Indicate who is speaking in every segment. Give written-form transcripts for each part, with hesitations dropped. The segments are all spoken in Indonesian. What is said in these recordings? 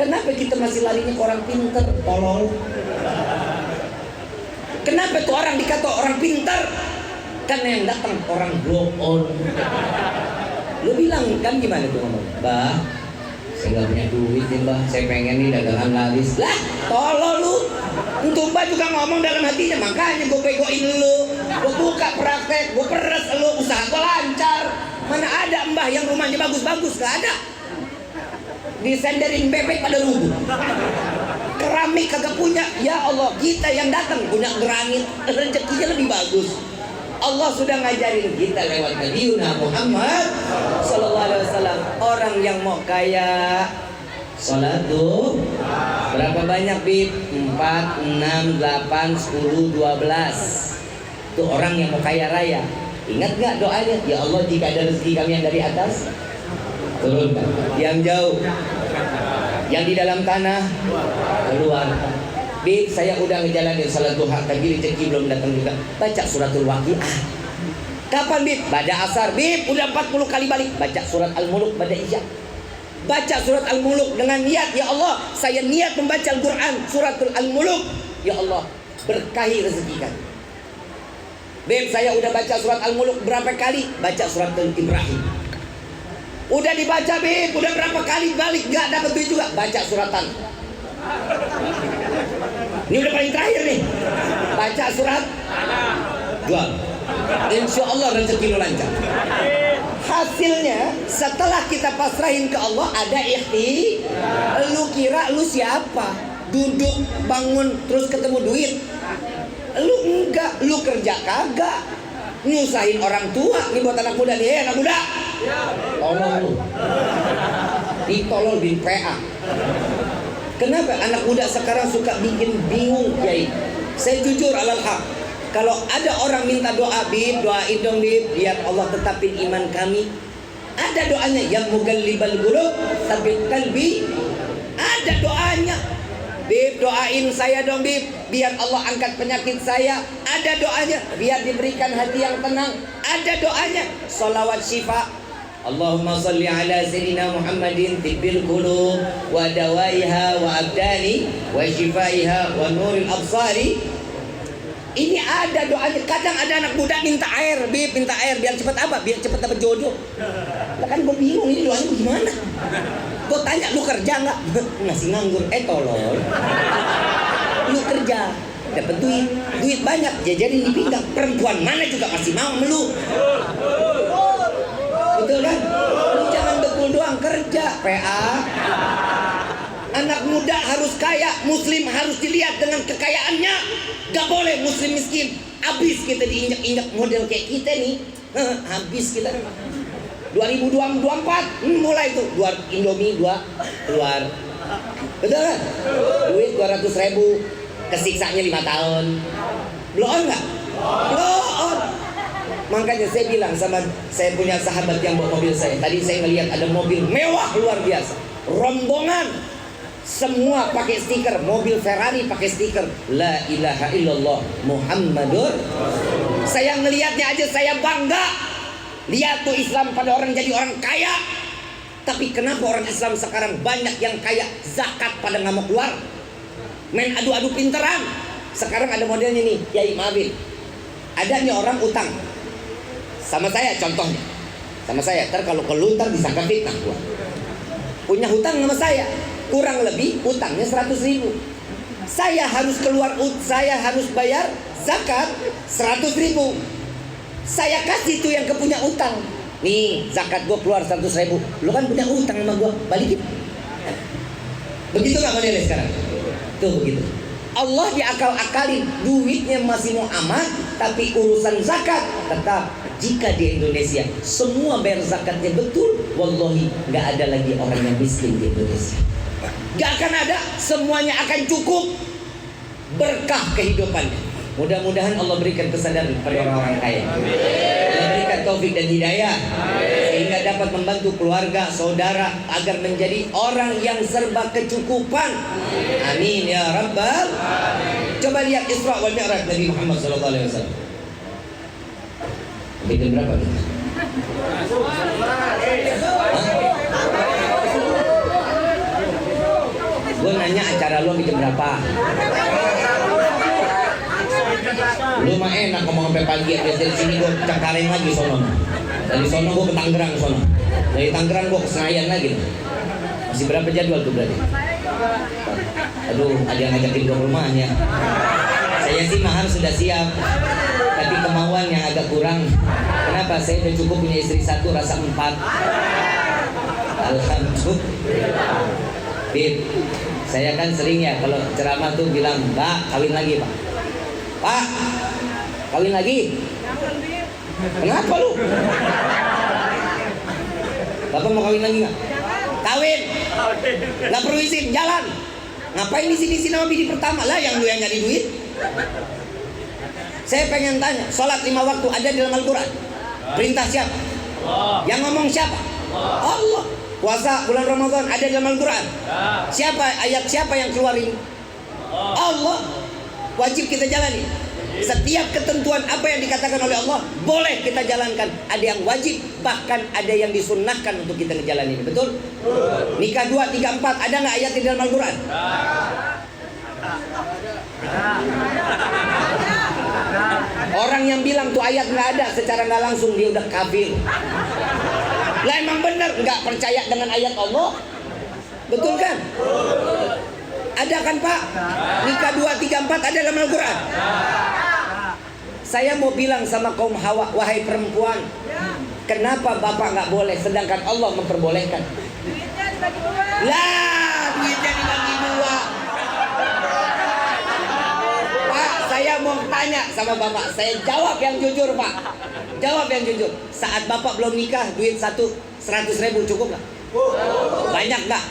Speaker 1: Kenapa kita masih larinya ke orang pinter, tolol? Kenapa tuh orang dikata orang pinter? Karena yang datang orang blow on. Lu bilang kan gimana tuh ngomong? Bah, saya gak punya duit nih bah, saya pengen nih dagangan laris. Lah, tolol lu. Untuk bah juga ngomong dalam hatinya, makanya gue begoin lu. Gue buka praktek, gue peres lu, usaha gue lancar. Mana ada mbah yang rumahnya bagus-bagus, gak ada. Disenderin bebek pada rubuh. Keramik kagak punya. Ya Allah, kita yang datang punya granit, rezekinya lebih bagus. Allah sudah ngajarin kita lewat Nabi Muhammad sallallahu alaihi wasallam. Orang yang mau kaya, salat tuh berapa banyak bib? 4, 6, 8, 10, 12. Itu orang yang mau kaya raya. Ingat gak doanya? Ya Allah, jika ada rezeki kami yang dari atas, turunkan. Yang jauh, yang di dalam tanah, keluar. Bib, saya udah ngejalanin salat duha, tapi rezeki belum datang juga. Baca suratul Waqiah. Kapan Bib? Pada asar. Bib, udah 40 kali balik. Baca surat Al-Muluk pada isya. Baca surat Al-Muluk dengan niat, ya Allah, saya niat membaca Al-Quran suratul Al-Muluk. Ya Allah, berkahi rezeki kami. Bib, saya udah baca surat Al-Muluk berapa kali? Baca surat Ibrahim. Udah dibaca Bib, udah berapa kali balik gak dapat duit juga? Baca suratan. Ini udah paling terakhir nih. Baca surat jual. Insya Allah rezeki lu lancar. Hasilnya setelah kita pasrahin ke Allah ada ikhti. Lu kira lu siapa? Duduk, bangun, terus ketemu duit. Lu enggak, lu kerja kagak. Nyusahin orang tua. Ini buat anak muda nih, anak muda. Tolong lu. Ditolol bin PA. Kenapa anak muda sekarang suka bikin bingung, Kiai? Saya jujur alal haq. Kalau ada orang minta doa, Bib, doain dong Bib, biar Allah tetapin iman kami. Ada doanya, yang mugallibal qulub, tsabbit qalbi. Ada doanya. Bib, doain saya dong Bib, biar Allah angkat penyakit saya. Ada doanya, biar diberikan hati yang tenang. Ada doanya, sholawat syifa. Allahumma salli ala sayyidina Muhammadin tibbil qulub wa dawaiha wa abdani wa shifaiha wa nuril absari. Ini ada doanya. Kadang ada anak muda minta air, Bib, minta air biar cepat apa? Biar cepat dapat jodoh. Lah kan gue bingung ini doanya gimana? Gue tanya, lu kerja nggak? Masih nganggur. Tolol. Lu kerja, dapat duit banyak, jajarin di pinggang. Perempuan mana juga masih mau melu. Betul kan? Lu jangan bekul doang, kerja. PA. Anak muda harus kaya, muslim harus dilihat dengan kekayaannya. Gak boleh muslim miskin. Habis kita diinjak-injak model kayak kita nih. Habis kita 2024 mulai tuh Indomie 2 keluar. Betul kan? Duit 200.000, kesiksanya 5 tahun. Blow on gak? Blow on. Makanya saya bilang sama, saya punya sahabat yang bawa mobil saya. Tadi saya ngelihat ada mobil mewah luar biasa, rombongan, semua pakai stiker. Mobil Ferrari pakai stiker La ilaha illallah Muhammadur. Saya ngelihatnya aja saya bangga. Lihat tuh Islam pada orang jadi orang kaya. Tapi kenapa orang Islam sekarang banyak yang kaya, zakat pada nggak mau keluar, main adu-adu pinteran. Sekarang ada modelnya nih, Yai Maafin. Ada nih orang utang sama saya, contohnya sama saya, ntar kalau keluntar disangka fitnah gua. Punya hutang sama saya, kurang lebih utangnya 100.000. Saya harus keluar, saya harus bayar zakat 100.000. Saya kasih tuh yang kepunya utang, nih zakat gua keluar 100.000. Lu kan punya utang sama gua, balikin. Begitu nggak modelnya sekarang? Tuh begitu. Allah diakal-akalin, duitnya masih mau aman, tapi urusan zakat tetap. Jika di Indonesia semua bayar zakatnya betul, wallahi nggak ada lagi orang yang miskin di Indonesia. Nggak akan ada, semuanya akan cukup, berkah kehidupannya. Mudah-mudahan Allah berikan kesadaran pada orang-orang kaya. Allah berikan taufik dan hidayah, sehingga dapat membantu keluarga, saudara, agar menjadi orang yang serba kecukupan. Amin ya Rabbal. Coba lihat Isra wal Mi'raj Nabi Muhammad SAW. Itu berapa? Gue nanya acara lo jam berapa? Lu mah enak ngomong sampai pagi. Dari sini gue Cengkareng lagi sono. Dari sono gue ke Tangerang sono. Dari Tangerang gue ke Senayan lagi. Masih berapa jadwal tuh berarti? Aduh, ada yang ngajakin gue ke rumahnya. Saya sih mahar sudah siap, tapi kemauan yang agak kurang. Kenapa? Saya udah cukup punya istri 1, rasa 4. Alhamdulillah. Bib, saya kan sering ya kalau ceramah tuh bilang, Pak, kawin lagi Pak. Pak, kawin lagi. Kenapa lu? Bapak mau kawin lagi nggak? Kawin. Nggak perlu izin, jalan. Ngapain di sini sama bini pertama lah yang lu yang nyari duit? Saya pengen tanya, sholat 5 waktu ada di dalam Al-Quran? Perintah siapa? Yang ngomong siapa? Allah. Puasa bulan Ramadan ada di dalam Al-Quran? Siapa ayat siapa yang keluarin? Allah. Wajib kita jalani. Setiap ketentuan apa yang dikatakan oleh Allah boleh kita jalankan. Ada yang wajib, bahkan ada yang disunnahkan untuk kita ngejalanin. Betul? Nikah 2, 3, 4 ada nggak ayat di dalam Al-Quran? Orang yang bilang tuh ayat nggak ada, secara nggak langsung dia udah kafir. Lah emang bener nggak percaya dengan ayat Allah? Betul kan? Ada kan Pak? Nikah 2, 3, 4 ada dalam Al-Quran. Saya mau bilang sama kaum Hawa, wahai perempuan, kenapa bapak nggak boleh sedangkan Allah memperbolehkan? Lah, duitnya dibagi 2. Pak, saya mau tanya sama bapak, saya jawab yang jujur Pak. Jawab yang jujur. Saat bapak belum nikah, duit 100.000 cukup nggak? Banyak nggak?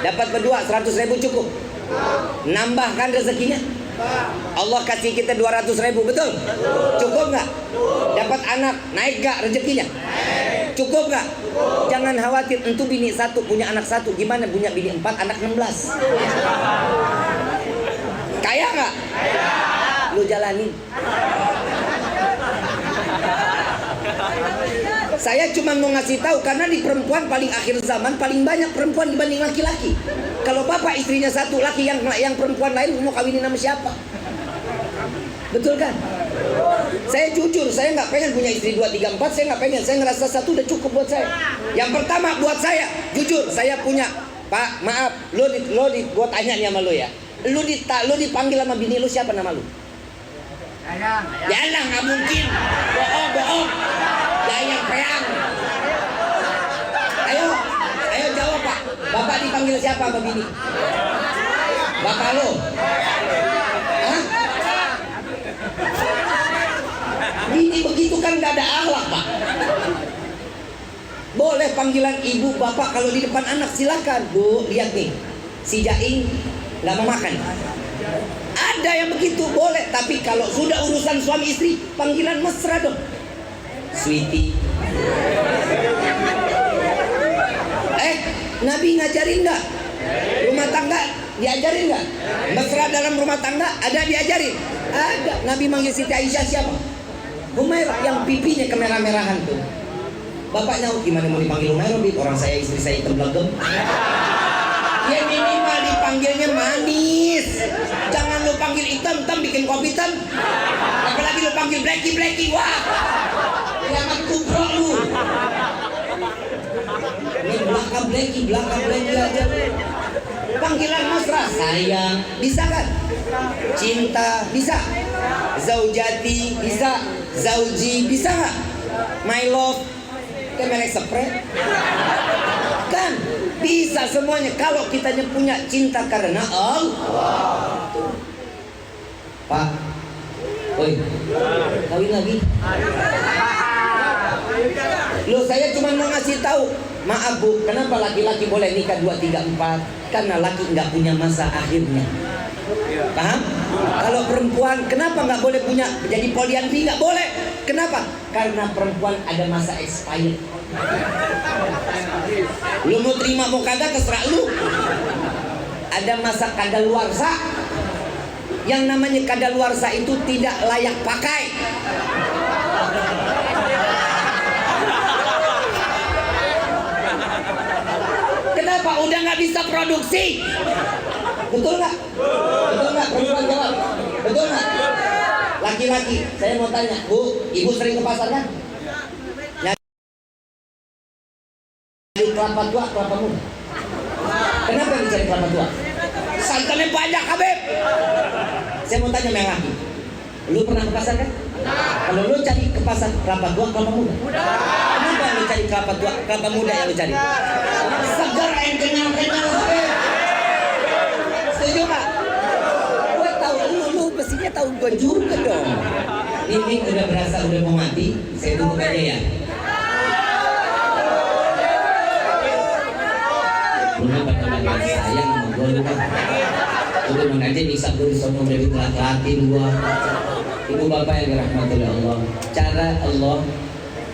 Speaker 1: Dapat berdua 100.000 cukup? Nambahkan rezekinya? Allah kasih kita 200.000, betul? Cukup nggak? Dapat anak, naik nggak rezekinya? Cukup nggak? Jangan khawatir, entu bini 1 punya anak 1, gimana punya bini 4, anak 16? Kaya nggak? Lu jalanin. Saya cuma mau ngasih tahu karena di perempuan paling akhir zaman paling banyak perempuan dibanding laki-laki. Kalau bapak istrinya 1, laki yang perempuan lain mau kawinin sama siapa? Betul kan? Saya jujur, saya nggak pengen punya istri 2, 3, 4. Saya nggak pengen. Saya ngerasa 1 udah cukup buat saya. Yang pertama buat saya, jujur, saya punya. Pak, maaf, gua tanya nih sama lo ya. Lu dipanggil sama bini lu siapa nama lu? Yalah, nggak mungkin. Bohong. Yang peang. Ayo jawab Pak. Bapak dipanggil siapa sama bini? Bapak lo? Hah? Bini begitu kan gak ada akhlak Pak. Boleh panggilan ibu bapak kalau di depan anak, silakan. Bu, lihat nih, si Jaing nggak mau makan. Ada yang begitu boleh, tapi kalau sudah urusan suami istri, panggilan mesra dong. Sweetie. Nabi ngajarin nggak? Rumah tangga diajarin nggak? Mesra dalam rumah tangga ada diajarin? Ada. Nabi manggil Siti Aisyah siapa? Humairah, yang pipinya kemerah-merahan tuh. Bapaknya gimana mau dipanggil Humairah? Orang saya, istri saya hitam legem. Ya minimal dipanggilnya manis. Jangan lu panggil hitam bikin kopi hitam. Apalagi lu panggil blacky. Wah, kiamat kubro lu. Ini belakang blacky aja. Panggilan mesra, sayang, bisa kan? Cinta, bisa. Zaujati, bisa. Zauji, bisa nggak? My love, kayak merek spray. Kan bisa semuanya kalau kita punya cinta karena Allah. Pak, oi, kawin lagi. Loh, saya cuma mau ngasih tahu. Maaf Bu, kenapa laki-laki boleh nikah 2, 3, 4? Karena laki nggak punya masa akhirnya. Paham? Kalau perempuan, kenapa nggak boleh punya jadi poliandri? Nggak boleh. Kenapa? Karena perempuan ada masa expired. Lu mau terima mau kagak terserah lu. Ada masa kadaluarsa. Yang namanya kadaluarsa itu tidak layak pakai. Kenapa? Udah nggak bisa produksi. Betul nggak? Betul nggak? Perempuan jawab. Betul nggak? Laki-laki, saya mau tanya, Bu, ibu sering ke pasar kan? Nyari kelapa tua, kelapa muda. Kenapa dicari kelapa tua? Santannya banyak, Habib. Saya mau tanya yang laki. Lu pernah ke pasar kan? Kalau lu cari ke pasar kelapa tua, kelapa muda. Kenapa lu cari kelapa tua, kelapa muda yang lu cari? Segar yang kenyal-kenyal, Habib. Setuju nggak? Gue tahu lu mestinya tahu gue juga dong. Ini udah berasa udah mau mati, saya tunggu aja ya. Lu pada lagi sayang sama gue lu kan. Lu mengaji bisa gue disokong dari laki-laki gua. Ibu bapak yang dirahmati oleh Allah, cara Allah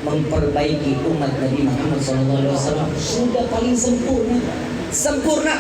Speaker 1: memperbaiki umat Nabi Muhammad SAW sudah paling sempurna. Sempurna.